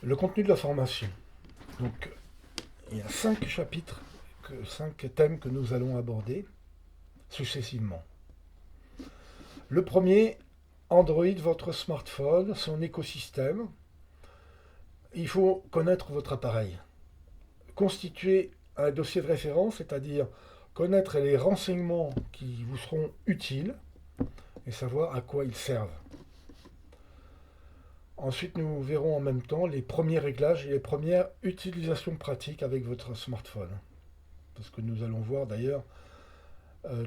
Le contenu de la formation. Donc, il y a 5 chapitres, 5 thèmes que nous allons aborder successivement. Le premier, Android, votre smartphone, son écosystème. Il faut connaître votre appareil. Constituer un dossier de référence, c'est-à-dire connaître les renseignements qui vous seront utiles et savoir à quoi ils servent. Ensuite, nous verrons en même temps les premiers réglages et les premières utilisations pratiques avec votre smartphone. Parce que nous allons voir d'ailleurs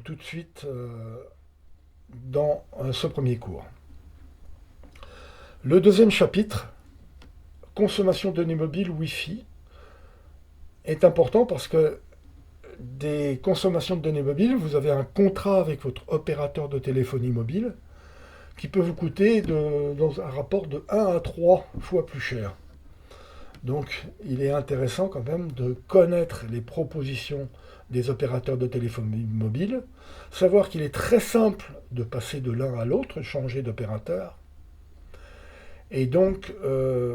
tout de suite dans ce premier cours. Le deuxième chapitre, consommation de données mobiles Wi-Fi, est important parce que des consommations de données mobiles, vous avez un contrat avec votre opérateur de téléphonie mobile qui peut vous coûter dans un rapport de 1 à 3 fois plus cher. Donc il est intéressant quand même de connaître les propositions des opérateurs de téléphonie mobile, savoir qu'il est très simple de passer de l'un à l'autre, changer d'opérateur, et donc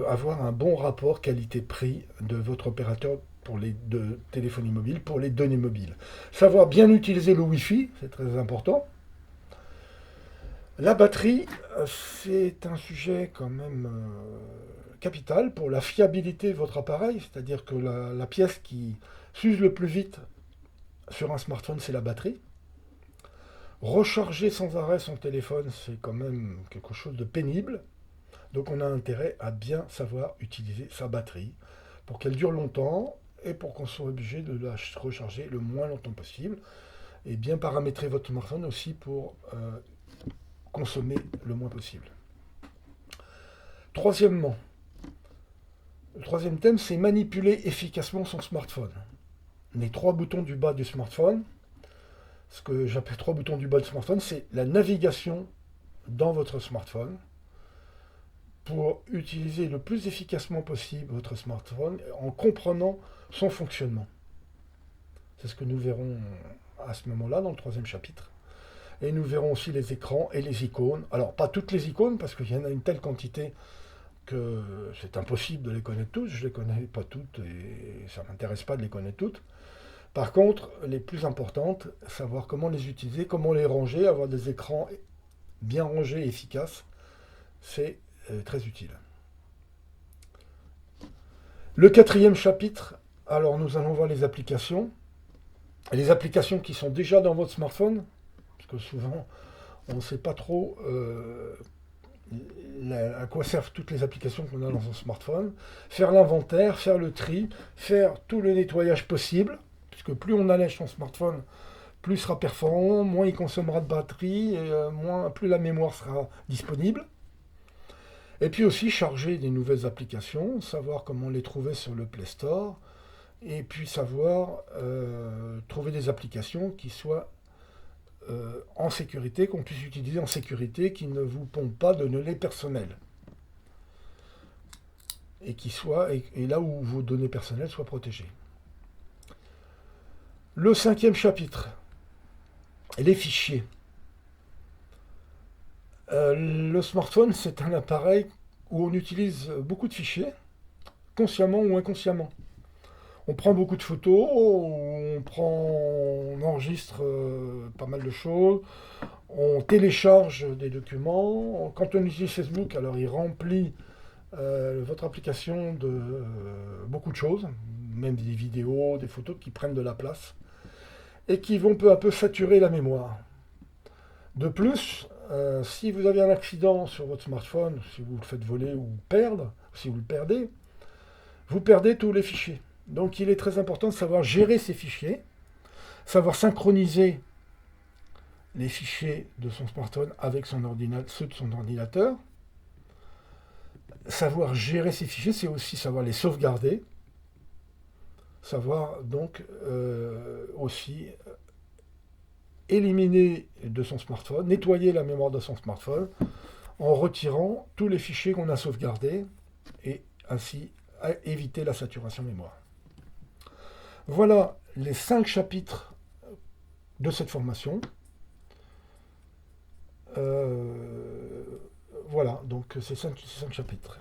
avoir un bon rapport qualité-prix de votre opérateur de téléphonie mobile pour les données mobiles. Savoir bien utiliser le Wi-Fi, c'est très important. La batterie, c'est un sujet quand même capital pour la fiabilité de votre appareil, c'est-à-dire que la pièce qui s'use le plus vite sur un smartphone, c'est la batterie. Recharger sans arrêt son téléphone, c'est quand même quelque chose de pénible. Donc on a intérêt à bien savoir utiliser sa batterie pour qu'elle dure longtemps et pour qu'on soit obligé de la recharger le moins longtemps possible. Et bien paramétrer votre smartphone aussi pour consommer le moins possible. Troisièmement, le troisième thème, c'est manipuler efficacement son smartphone. Les 3 boutons du bas du smartphone, ce que j'appelle 3 boutons du bas du smartphone, c'est la navigation dans votre smartphone pour utiliser le plus efficacement possible votre smartphone en comprenant son fonctionnement. C'est ce que nous verrons à ce moment-là dans le troisième chapitre. Et nous verrons aussi les écrans et les icônes. Alors, pas toutes les icônes, parce qu'il y en a une telle quantité que c'est impossible de les connaître toutes. Je ne les connais pas toutes et ça ne m'intéresse pas de les connaître toutes. Par contre, les plus importantes, savoir comment les utiliser, comment les ranger, avoir des écrans bien rangés et efficaces, c'est très utile. Le quatrième chapitre, alors nous allons voir les applications. Les applications qui sont déjà dans votre smartphone, parce que souvent on ne sait pas trop à quoi servent toutes les applications qu'on a dans son smartphone. Faire l'inventaire, faire le tri, faire tout le nettoyage possible, puisque plus on allège son smartphone, plus il sera performant, moins il consommera de batterie, et plus la mémoire sera disponible. Et puis aussi charger des nouvelles applications, savoir comment les trouver sur le Play Store, et puis savoir trouver des applications qui soient en sécurité, qu'on puisse utiliser en sécurité, qui ne vous pompent pas de données personnelles. Et là où vos données personnelles soient protégées. Le cinquième chapitre, les fichiers. Le smartphone, c'est un appareil où on utilise beaucoup de fichiers, consciemment ou inconsciemment. On prend beaucoup de photos, on enregistre pas mal de choses, on télécharge des documents. Quand on utilise Facebook, alors il remplit votre application de beaucoup de choses, même des vidéos, des photos qui prennent de la place et qui vont peu à peu saturer la mémoire. De plus, si vous avez un accident sur votre smartphone, si vous le faites voler ou perdre, si vous le perdez, vous perdez tous les fichiers. Donc il est très important de savoir gérer ces fichiers, savoir synchroniser les fichiers de son smartphone avec ceux de son ordinateur. Savoir gérer ces fichiers, c'est aussi savoir les sauvegarder, savoir donc aussi éliminer de son smartphone, nettoyer la mémoire de son smartphone en retirant tous les fichiers qu'on a sauvegardés et ainsi éviter la saturation mémoire. Voilà les 5 chapitres de cette formation. Voilà, donc ces 5 chapitres.